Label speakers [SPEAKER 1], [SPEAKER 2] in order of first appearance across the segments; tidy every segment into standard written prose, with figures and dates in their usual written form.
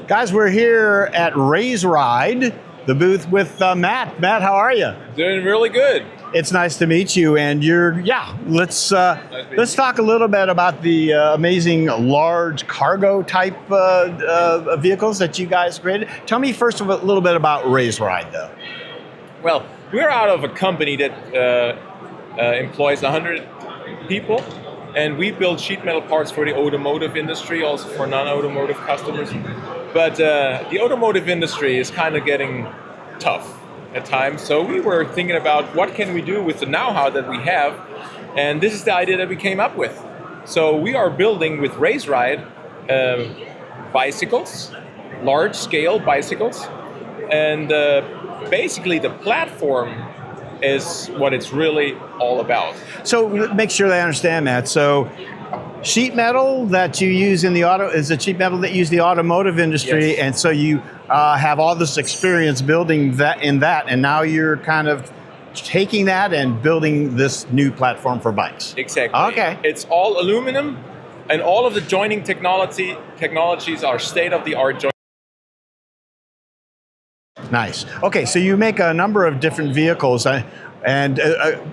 [SPEAKER 1] Guys, we're here at Raise Ride, the booth with Matt. Matt, how are you?
[SPEAKER 2] Doing really good.
[SPEAKER 1] It's nice to meet you. And let's talk a little bit about the amazing large cargo type vehicles that you guys created. Tell me first a little bit about Raise Ride, though.
[SPEAKER 2] Well, we're out of a company that employs 100 people, and we build sheet metal parts for the automotive industry, also for non-automotive customers. But the automotive industry is kind of getting tough at times. So we were thinking about what can we do with the know-how that we have, and this is the idea that we came up with. So we are building with Raise Ride bicycles, large-scale bicycles, and basically the platform is what it's really all about.
[SPEAKER 1] So make sure they understand that. So sheet metal that you use in the sheet metal that you use in the automotive industry,
[SPEAKER 2] Yes.
[SPEAKER 1] and so you have all this experience building that, and now you're kind of taking that and building this new platform for bikes.
[SPEAKER 2] Exactly.
[SPEAKER 1] Okay.
[SPEAKER 2] It's all aluminum, and all of the joining technologies are state-of-the-art joining.
[SPEAKER 1] Nice. Okay, so you make a number of different vehicles, and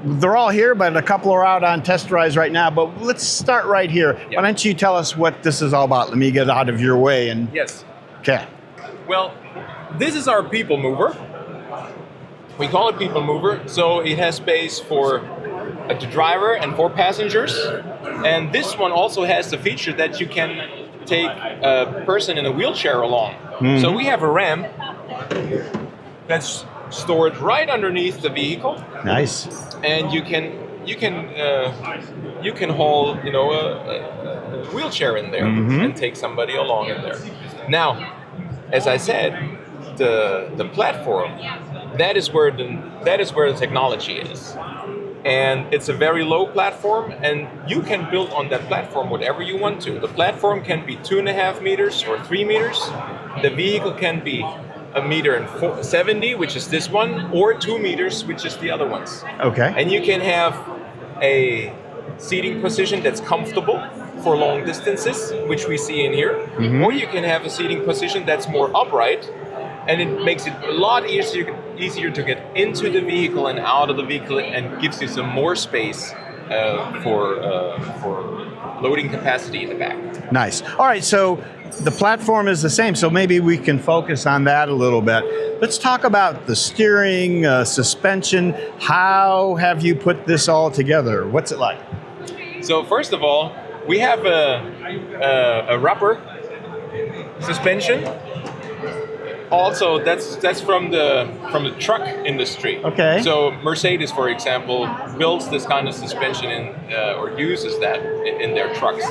[SPEAKER 1] they're all here, but a couple are out on test drives right now. But let's start right here.
[SPEAKER 2] Yeah.
[SPEAKER 1] Why don't you tell us what this is all about? Let me get out of your way. And
[SPEAKER 2] Yes.
[SPEAKER 1] okay.
[SPEAKER 2] Well, this is our people mover. We call it people mover, so it has space for the driver and 4 passengers. And this one also has the feature that you can take a person in a wheelchair along.
[SPEAKER 1] Mm-hmm.
[SPEAKER 2] So we have a ramp that's stored right underneath the vehicle,
[SPEAKER 1] Nice.
[SPEAKER 2] and you can haul a wheelchair in there and take somebody along in there. Now, as I said, the platform, that is where the technology is. And it's a very low platform, and you can build on that platform whatever you want to. The platform can be 2.5 meters or 3 meters. The vehicle can be 1.70 meters, which is this one, or 2 meters, which is the other ones.
[SPEAKER 1] Okay.
[SPEAKER 2] And you can have a seating position that's comfortable for long distances, which we see in here, or you can have a seating position that's more upright, and it makes it a lot easier to get into the vehicle and out of the vehicle, and gives you some more space for loading capacity in the back.
[SPEAKER 1] Nice. All right, so the platform is the same, so maybe we can focus on that a little bit. Let's talk about the steering, suspension. How have you put this all together? What's it like?
[SPEAKER 2] So first of all, we have a rubber suspension. Also, that's from the truck industry.
[SPEAKER 1] Okay.
[SPEAKER 2] So Mercedes, for example, builds this kind of suspension or uses that in their trucks.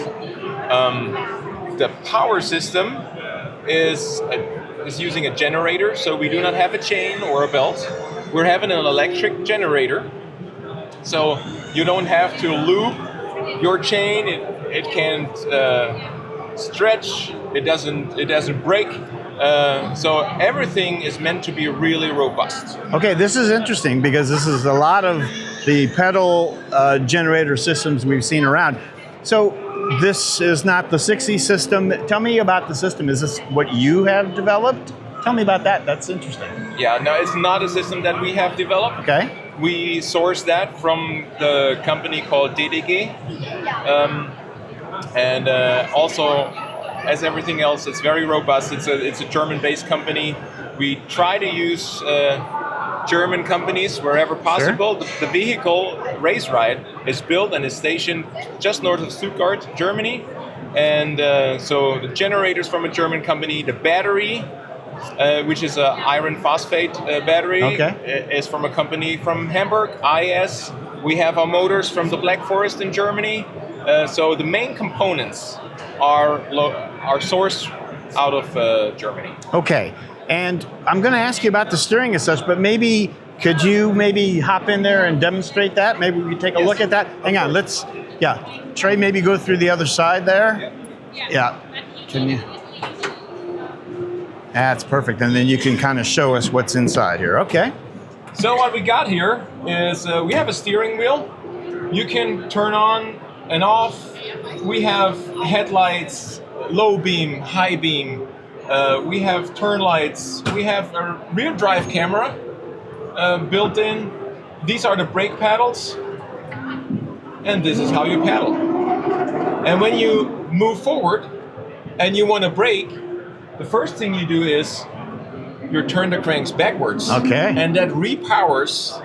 [SPEAKER 2] The power system is using a generator, so we do not have a chain or a belt. We're having an electric generator, so you don't have to loop your chain. It can stretch. It doesn't break. So everything is meant to be really robust.
[SPEAKER 1] Okay, this is interesting because this is a lot of the pedal generator systems we've seen around. So this is not the 60 system. Tell me about the system. Is this what you have developed? Tell me about that. That's interesting.
[SPEAKER 2] Yeah, no, it's not a system that we have developed.
[SPEAKER 1] Okay.
[SPEAKER 2] We sourced that from the company called DDG. And also, as everything else, it's very robust. It's a German-based company. We try to use German companies wherever possible.
[SPEAKER 1] Sure.
[SPEAKER 2] The vehicle, Raise Ride, is built and is stationed just north of Stuttgart, Germany. And so the generators from a German company, the battery, which is an iron phosphate battery, is from a company from Hamburg, IS. We have our motors from the Black Forest in Germany. So the main components are sourced out of Germany.
[SPEAKER 1] Okay, and I'm going to ask you about the steering and such, but maybe could you hop in there and demonstrate that? Maybe we can take a look at that. Hang on, Trey, maybe go through the other side there. Yeah. Can you? That's perfect, and then you can kind of show us what's inside here. Okay.
[SPEAKER 2] So what we got here is we have a steering wheel. You can turn on and off. We have headlights, low beam, high beam, We have turn lights. We have a rear drive camera built in. These are the brake paddles. And this is how you paddle. And when you move forward and you want to brake, the first thing you do is you turn the cranks backwards.
[SPEAKER 1] Okay.
[SPEAKER 2] And that repowers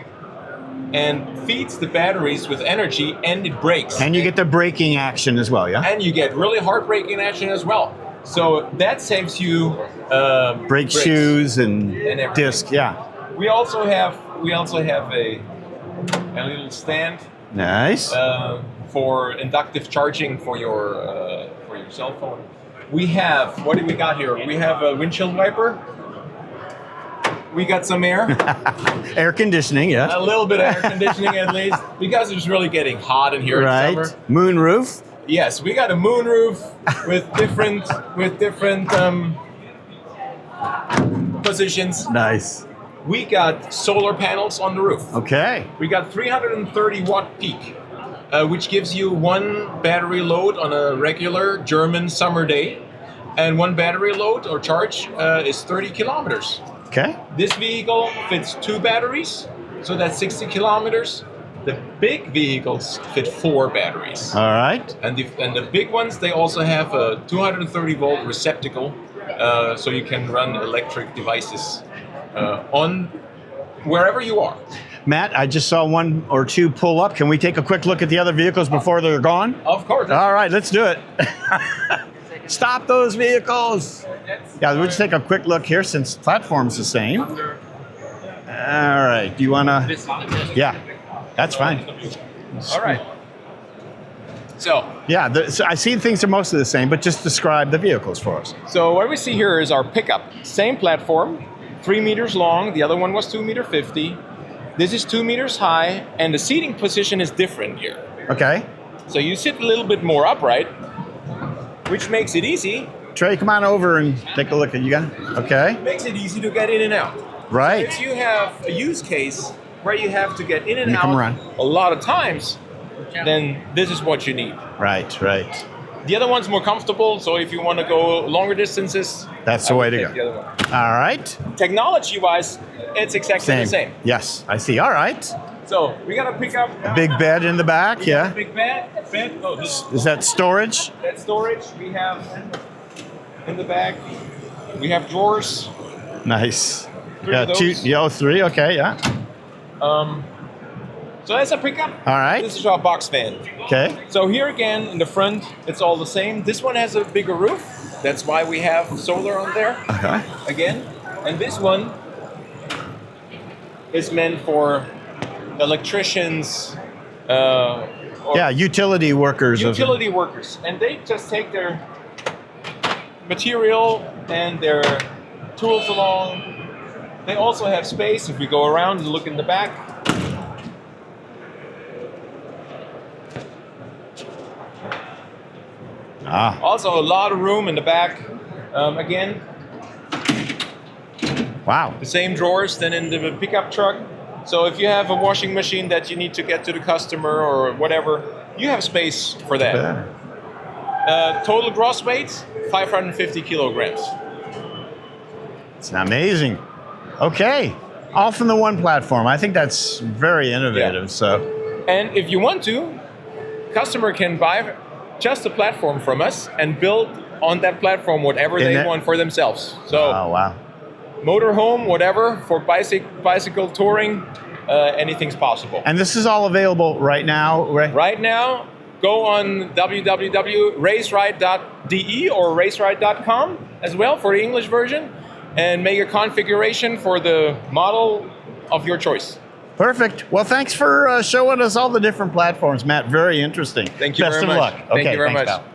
[SPEAKER 2] and feeds the batteries with energy, and it brakes.
[SPEAKER 1] And you get the braking action as well, yeah?
[SPEAKER 2] And you get really hard braking action as well. So that saves you
[SPEAKER 1] Brake
[SPEAKER 2] brakes
[SPEAKER 1] shoes and
[SPEAKER 2] everything.
[SPEAKER 1] disc, yeah.
[SPEAKER 2] We also have a little stand
[SPEAKER 1] Nice.
[SPEAKER 2] for inductive charging for your cell phone. We have, what do we got here? We have a windshield wiper. We got some air.
[SPEAKER 1] Air conditioning, yeah.
[SPEAKER 2] A little bit of air conditioning at least, because it's really getting hot in here
[SPEAKER 1] Right.
[SPEAKER 2] in summer.
[SPEAKER 1] Moon roof.
[SPEAKER 2] Yes, we got a moon roof with different positions.
[SPEAKER 1] Nice.
[SPEAKER 2] We got solar panels on the roof.
[SPEAKER 1] Okay.
[SPEAKER 2] We got 330 watt peak, which gives you one battery load on a regular German summer day, and one battery load or charge is 30 kilometers.
[SPEAKER 1] Okay.
[SPEAKER 2] This vehicle fits 2 batteries, so that's 60 kilometers. The big vehicles fit 4 batteries.
[SPEAKER 1] All right.
[SPEAKER 2] And the big ones, they also have a 230 volt receptacle, so you can run electric devices on wherever you are.
[SPEAKER 1] Matt, I just saw 1 or 2 pull up. Can we take a quick look at the other vehicles before they're gone?
[SPEAKER 2] Of course.
[SPEAKER 1] All right, let's do it. Stop those vehicles. Yeah, we'll just take a quick look here since the platform's the same. All right, do you want to? Yeah, that's fine.
[SPEAKER 2] All right. So
[SPEAKER 1] Yeah, so I see things are mostly the same, but just describe the vehicles for us.
[SPEAKER 2] So what we see here is our pickup. Same platform, 3 meters long. The other one was 2.50 meters. This is 2 meters high, and the seating position is different here.
[SPEAKER 1] Okay.
[SPEAKER 2] So you sit a little bit more upright, which makes it easy.
[SPEAKER 1] Trey, come on over and take a look at you guys. Okay.
[SPEAKER 2] Makes it easy to get in and out.
[SPEAKER 1] Right.
[SPEAKER 2] If you have a use case where you have to get in and
[SPEAKER 1] You
[SPEAKER 2] out
[SPEAKER 1] come around.
[SPEAKER 2] a lot of times, then this is what you need.
[SPEAKER 1] Right, right.
[SPEAKER 2] The other one's more comfortable, so if you want to go longer distances,
[SPEAKER 1] That's the
[SPEAKER 2] I
[SPEAKER 1] way
[SPEAKER 2] would
[SPEAKER 1] to
[SPEAKER 2] take
[SPEAKER 1] go.
[SPEAKER 2] the other one.
[SPEAKER 1] All right.
[SPEAKER 2] Technology-wise, it's exactly the same.
[SPEAKER 1] Yes, I see. All right.
[SPEAKER 2] So we got to pick up
[SPEAKER 1] Big bed in the back, yeah.
[SPEAKER 2] big bed. Oh, this
[SPEAKER 1] Is that storage?
[SPEAKER 2] that storage we have in the back. We have drawers.
[SPEAKER 1] Nice.
[SPEAKER 2] Three
[SPEAKER 1] Yeah,
[SPEAKER 2] of those.
[SPEAKER 1] 2, yeah, 3, okay, yeah.
[SPEAKER 2] So that's a pickup.
[SPEAKER 1] All right.
[SPEAKER 2] This is our box van.
[SPEAKER 1] Okay.
[SPEAKER 2] So here again in the front, it's all the same. This one has a bigger roof. That's why we have solar on there
[SPEAKER 1] Okay.
[SPEAKER 2] again. And this one is meant for electricians, or
[SPEAKER 1] Yeah, utility workers.
[SPEAKER 2] utility workers, and they just take their material and their tools along. They also have space if we go around and look in the back. Also a lot of room in the back. Again,
[SPEAKER 1] Wow.
[SPEAKER 2] the same drawers than in the pickup truck. So if you have a washing machine that you need to get to the customer or whatever, you have space for that. Total gross weight, 550 kilograms.
[SPEAKER 1] It's amazing. Okay. All from the one platform. I think that's very innovative.
[SPEAKER 2] Yeah.
[SPEAKER 1] So,
[SPEAKER 2] And if you want to, customer can buy just a platform from us and build on that platform whatever they want for themselves. So
[SPEAKER 1] oh, wow.
[SPEAKER 2] motorhome, whatever, for bicycle touring, anything's possible.
[SPEAKER 1] And this is all available right now, right?
[SPEAKER 2] Right now, go on www.raceride.de or raceride.com as well for the English version, and make a configuration for the model of your choice.
[SPEAKER 1] Perfect. Well, thanks for showing us all the different platforms, Matt. Very interesting.
[SPEAKER 2] Thank you
[SPEAKER 1] Best
[SPEAKER 2] very
[SPEAKER 1] of
[SPEAKER 2] much.
[SPEAKER 1] luck.
[SPEAKER 2] Thank
[SPEAKER 1] Okay,
[SPEAKER 2] you very
[SPEAKER 1] thanks,
[SPEAKER 2] much.
[SPEAKER 1] pal.